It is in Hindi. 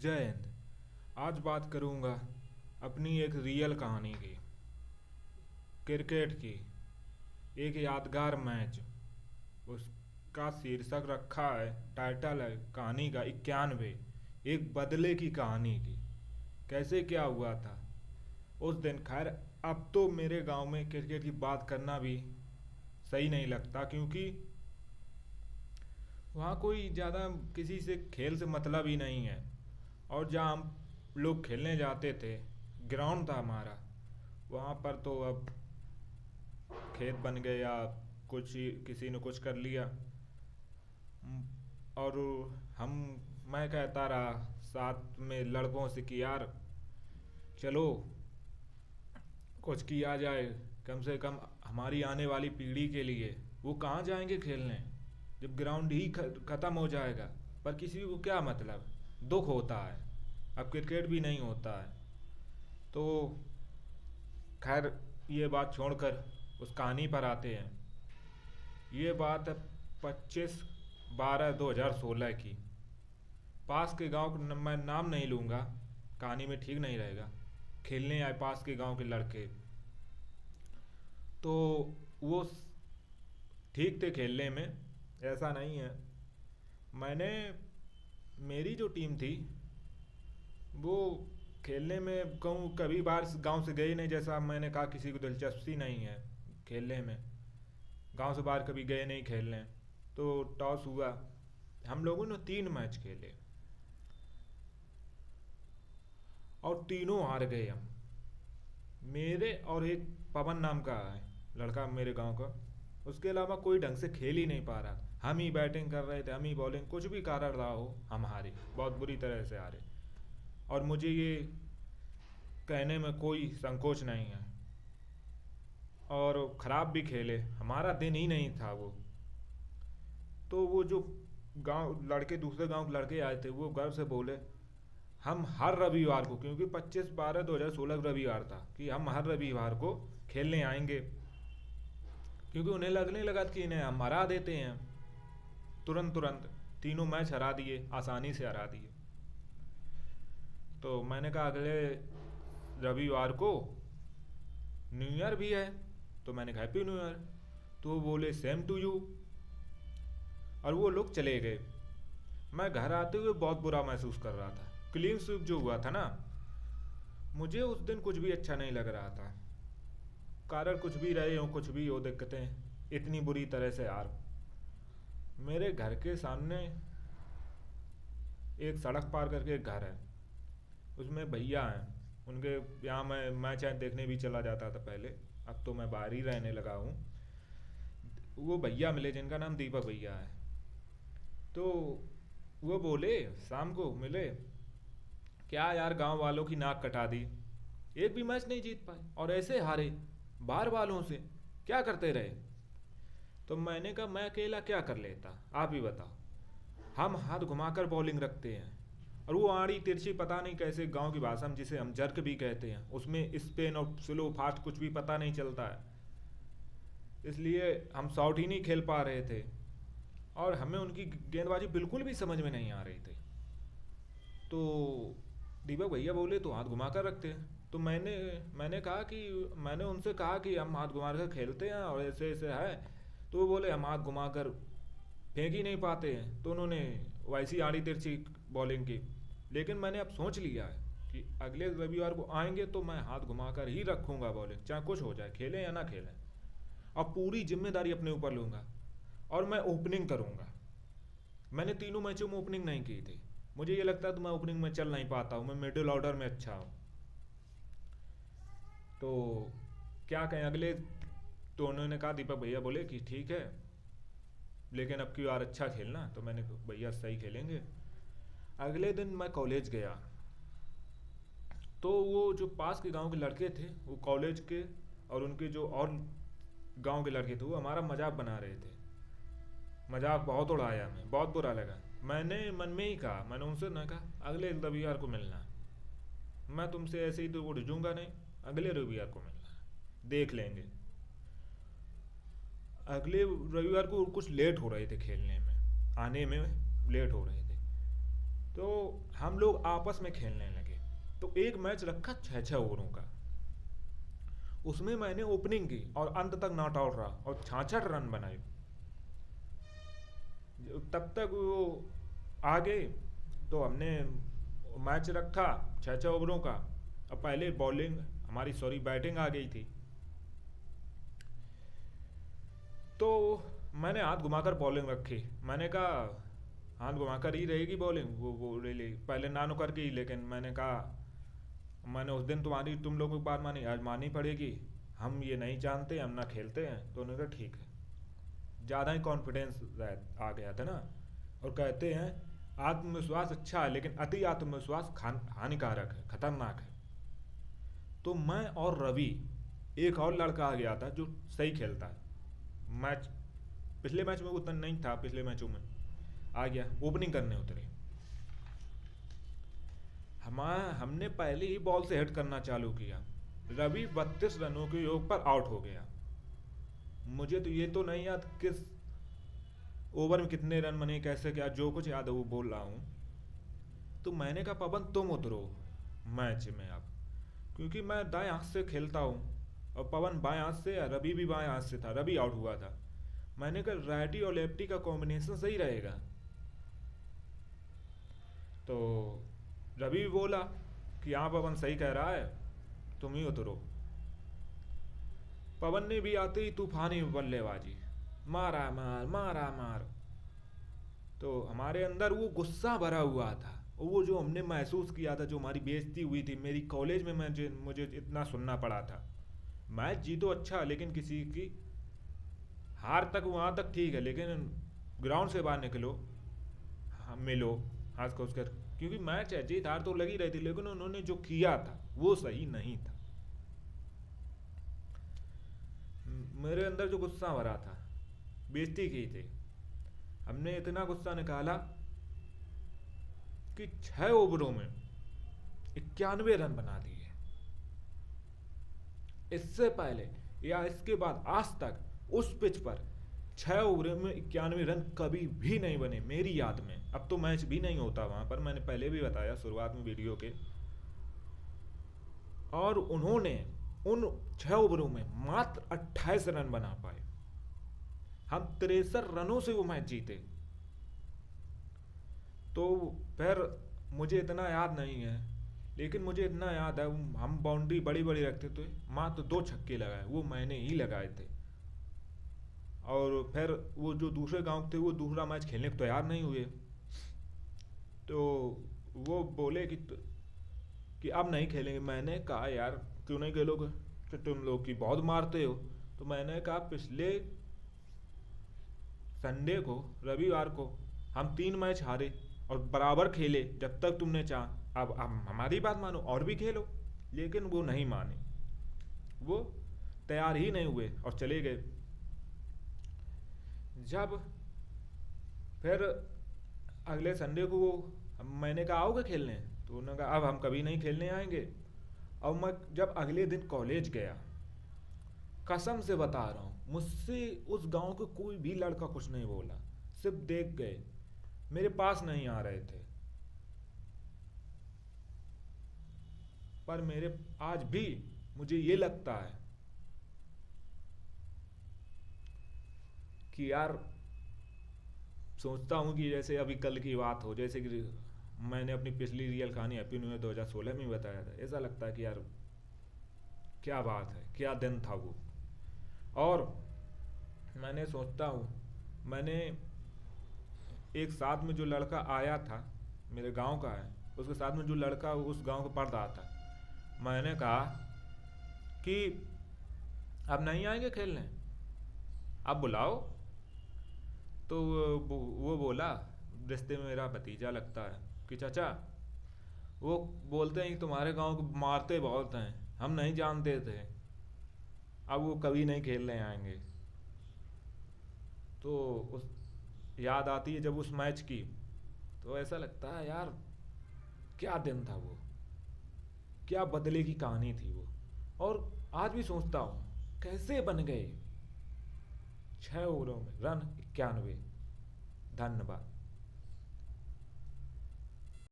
जय हिंद। आज बात करूंगा अपनी एक रियल कहानी की, क्रिकेट की। एक यादगार मैच, उसका शीर्षक रखा है, टाइटल है कहानी का 91। एक बदले की कहानी की। कैसे क्या हुआ था उस दिन। खैर, अब तो मेरे गांव में क्रिकेट की बात करना भी सही नहीं लगता, क्योंकि वहाँ कोई ज़्यादा किसी से खेल से मतलब ही नहीं है। और जहाँ हम लोग खेलने जाते थे, ग्राउंड था हमारा, वहाँ पर तो अब खेत बन गए या कुछ ही किसी ने कुछ कर लिया। और हम मैं कहता रहा साथ में लड़कों से कि यार चलो कुछ किया जाए, कम से कम हमारी आने वाली पीढ़ी के लिए। वो कहाँ जाएंगे खेलने जब ग्राउंड ही ख़त्म हो जाएगा। पर किसी को क्या मतलब, दुख होता है। अब क्रिकेट भी नहीं होता है। तो खैर, ये बात छोड़कर उस कहानी पर आते हैं। ये बात है 25/12/2016 की। पास के गांव का मैं नाम नहीं लूँगा, कहानी में ठीक नहीं रहेगा। खेलने आए पास के गांव के लड़के, तो वो ठीक थे खेलने में, ऐसा नहीं है। मैंने मेरी जो टीम थी वो खेलने में कहूँ कभी बाहर गांव से गए नहीं। जैसा मैंने कहा, किसी को दिलचस्पी नहीं है खेलने में, गांव से बाहर कभी गए नहीं खेलने। तो टॉस हुआ, हम लोगों ने 3 मैच खेले और तीनों हार गए हम। मेरे और एक पवन नाम का है लड़का मेरे गांव का, उसके अलावा कोई ढंग से खेल ही नहीं पा रहा। हम ही बैटिंग कर रहे थे, हम ही बॉलिंग, कुछ भी कारण रहा हो हम हारे, बहुत बुरी तरह से हारे। और मुझे ये कहने में कोई संकोच नहीं है। और ख़राब भी खेले, हमारा दिन ही नहीं था वो। तो वो जो गांव लड़के, दूसरे गांव के लड़के आए थे, वो गर्व से बोले हम हर रविवार को, क्योंकि 25/12/2016 रविवार था, कि हम हर रविवार को खेलने आएंगे। क्योंकि उन्हें लगने लगा कि इन्हें हम हरा देते हैं तुरंत तुरंत। तीनों मैच हरा दिए, आसानी से हरा दिए। तो मैंने कहा अगले रविवार को न्यू ईयर भी है, तो मैंने कहा हैप्पी न्यू ईयर। तो वो बोले सेम टू यू, और वो लोग चले गए। मैं घर आते हुए बहुत बुरा महसूस कर रहा था। क्लीन स्वीप जो हुआ था ना, मुझे उस दिन कुछ भी अच्छा नहीं लग रहा था। कारण कुछ भी रहे हो, कुछ भी हो, दिक्कतें इतनी बुरी तरह से यार। मेरे घर के सामने एक सड़क पार करके एक घर है, उसमें भैया हैं उनके। यहाँ मैं चाहे देखने भी चला जाता था पहले, अब तो मैं बाहर ही रहने लगा हूँ। वो भैया मिले जिनका नाम दीपक भैया है। तो वो बोले, शाम को मिले, क्या यार गांव वालों की नाक कटा दी, एक भी मैच नहीं जीत पाए और ऐसे हारे बाहर वालों से, क्या करते रहे। तो मैंने कहा मैं अकेला क्या कर लेता, आप ही बताओ। हम हाथ घुमाकर बॉलिंग रखते हैं, और वो आड़ी तिरछी पता नहीं कैसे गांव की भाषा में, जिसे हम जर्क भी कहते हैं, उसमें स्पिन और स्लो फास्ट कुछ भी पता नहीं चलता है। इसलिए हम शॉट ही नहीं खेल पा रहे थे, और हमें उनकी गेंदबाजी बिल्कुल भी समझ में नहीं आ रही थी। तो दीपक भैया बोले तो हाथ घुमा कर रखते हैं। तो मैंने कहा कि मैंने उनसे कहा कि हम हाथ घुमा कर खेलते हैं और ऐसे ऐसे है। तो वो बोले हम हाथ घुमा कर फेंक ही नहीं पाते हैं। तो उन्होंने वैसी आड़ी तिरछी बॉलिंग की। लेकिन मैंने अब सोच लिया है कि अगले रविवार को आएंगे तो मैं हाथ घुमा कर ही रखूंगा बॉलिंग, चाहे कुछ हो जाए, खेलें या ना खेलें। अब पूरी जिम्मेदारी अपने ऊपर लूँगा और मैं ओपनिंग करूँगा। मैंने तीनों मैचों में ओपनिंग नहीं की थी। मुझे ये लगता है तो मैं ओपनिंग में चल नहीं पाता हूँ, मैं मिडिल ऑर्डर में अच्छा हूँ। तो क्या कहें अगले, तो उन्होंने कहा, दीपक भैया बोले कि ठीक है, लेकिन अब की बार अच्छा खेलना। तो मैंने कहा भैया सही खेलेंगे। अगले दिन मैं कॉलेज गया, तो वो जो पास के गांव के लड़के थे वो कॉलेज के, और उनके जो और गांव के लड़के थे वो हमारा मजाक बना रहे थे। मजाक बहुत उड़ाया, मैं बहुत बुरा लगा। मैंने मन में ही कहा, मैंने उनसे ना कहा अगले रविवार को मिलना, मैं तुमसे ऐसे ही तो उड़ जूंगा नहीं, अगले रविवार को मिलना, देख लेंगे। अगले रविवार को कुछ लेट हो रहे थे खेलने में, आने में लेट हो रहे थे। तो हम लोग आपस में खेलने लगे। तो एक मैच रखा 6-6 ओवरों का, उसमें मैंने ओपनिंग की और अंत तक नॉट आउट रहा और 66 रन बनाए। तब तक वो आ गए, तो हमने मैच रखा 6-6 ओवरों का। अब पहले बॉलिंग हमारी, सॉरी, बैटिंग आ गई थी। तो मैंने हाथ घुमाकर बॉलिंग रखी। मैंने कहा हाथ घुमाकर ही रहेगी बॉलिंग, वो बोले ले पहले नानो करके ही, लेकिन मैंने कहा मैंने उस दिन तुम्हारी, तुम लोगों की बात मानी, आज माननी पड़ेगी, हम ये नहीं जानते, हम ना खेलते हैं। तो उन्होंने कहा ठीक है। ज़्यादा ही कॉन्फिडेंस आ गया था ना। और कहते हैं आत्मविश्वास अच्छा है, लेकिन अति आत्मविश्वास हानिकारक है, खतरनाक है। तो मैं और रवि, एक और लड़का आ गया था जो सही खेलता है। मैच, पिछले मैच में उतना नहीं था, पिछले मैचों में आ गया, ओपनिंग करने उतरे। हमने पहले ही बॉल से हिट करना चालू किया। रवि 32 रनों के योग पर आउट हो गया। मुझे तो ये तो नहीं याद किस ओवर में कितने रन बने, कैसे क्या, जो कुछ याद है वो बोल रहा हूँ। तो मैंने कहा पवन तुम उतरो मैच में अब, क्योंकि मैं दाएं हाथ से खेलता हूँ और पवन बाएं हाथ से, रवि भी बाएं हाथ से था, रवि आउट हुआ था। मैंने कहा राइटी और लेफ्टी का कॉम्बिनेशन सही रहेगा। तो रवि भी बोला कि हाँ पवन सही कह रहा है, तुम ही उतरो। पवन ने भी आते ही तूफानी बल्लेबाजी, मारा मार मारा मार। तो हमारे अंदर वो गुस्सा भरा हुआ था, और वो जो हमने महसूस किया था, जो हमारी बेइज्जती हुई थी मेरी कॉलेज में, मुझे इतना सुनना पड़ा था। मैच जीतो अच्छा, लेकिन किसी की हार तक वहाँ तक ठीक है, लेकिन ग्राउंड से बाहर निकलो, हाँ, मिलो हाथ खोस कर, क्योंकि मैच है, जीत हार तो लगी रही थी, लेकिन उन्होंने जो किया था वो सही नहीं था। मेरे अंदर जो गुस्सा भरा था, बेइज्जती की थी, हमने इतना गुस्सा निकाला कि 6 ओवरों में 91 रन बना दिए। इससे पहले या इसके बाद आज तक उस पिच पर 6 ओवरों में 91 रन कभी भी नहीं बने मेरी याद में। अब तो मैच भी नहीं होता वहां पर, मैंने पहले भी बताया शुरुआत में वीडियो के। और उन्होंने उन 6 ओवरों में मात्र 28 रन बना पाए। हम 63 रनों से वो मैच जीते। तो फिर मुझे इतना याद नहीं है, लेकिन मुझे इतना याद है हम बाउंड्री बड़ी बड़ी रखते थे, मात्र 2 छक्के लगाए, वो मैंने ही लगाए थे। और फिर वो जो दूसरे गांव थे वो दूसरा मैच खेलने को तैयार नहीं हुए। तो वो बोले कि अब नहीं खेलेंगे। मैंने कहा यार क्यों नहीं खेलोगे, कि तुम लोग की बहुत मारते हो। तो मैंने कहा पिछले संडे को, रविवार को हम 3 मैच हारे और बराबर खेले जब तक तुमने चाहा, अब हमारी बात मानो और भी खेलो। लेकिन वो नहीं माने, वो तैयार ही नहीं हुए और चले गए। जब फिर अगले संडे को मैंने कहा आओगे खेलने, तो उन्होंने कहा अब हम कभी नहीं खेलने आएंगे। और मैं जब अगले दिन कॉलेज गया, कसम से बता रहा हूँ, मुझसे उस गांव के कोई भी लड़का कुछ नहीं बोला, सिर्फ देख गए, मेरे पास नहीं आ रहे थे। पर मेरे आज भी मुझे ये लगता है कि यार, सोचता हूँ कि जैसे अभी कल की बात हो, जैसे कि मैंने अपनी पिछली रियल कहानी हैप्पी न्यू ईयर 2016 में बताया था। ऐसा लगता है कि यार क्या बात है, क्या दिन था वो। और मैंने सोचता हूँ, मैंने एक साथ में जो लड़का आया था, मेरे गांव का है, उसके साथ में जो लड़का उस गांव को पढ़ रहा था, मैंने कहा कि अब नहीं आएंगे खेलने, आप बुलाओ। तो वो बोला, रिश्ते में मेरा भतीजा लगता है, कि चाचा, वो बोलते हैं कि तुम्हारे गांव को मारते बहुत हैं, हम नहीं जानते थे, अब वो कभी नहीं खेलने आएंगे। तो उस याद आती है जब उस मैच की, तो ऐसा लगता है यार क्या दिन था वो, क्या बदले की कहानी थी वो। और आज भी सोचता हूँ कैसे बन गए 6 ओवरों में रन 91। धन्यवाद।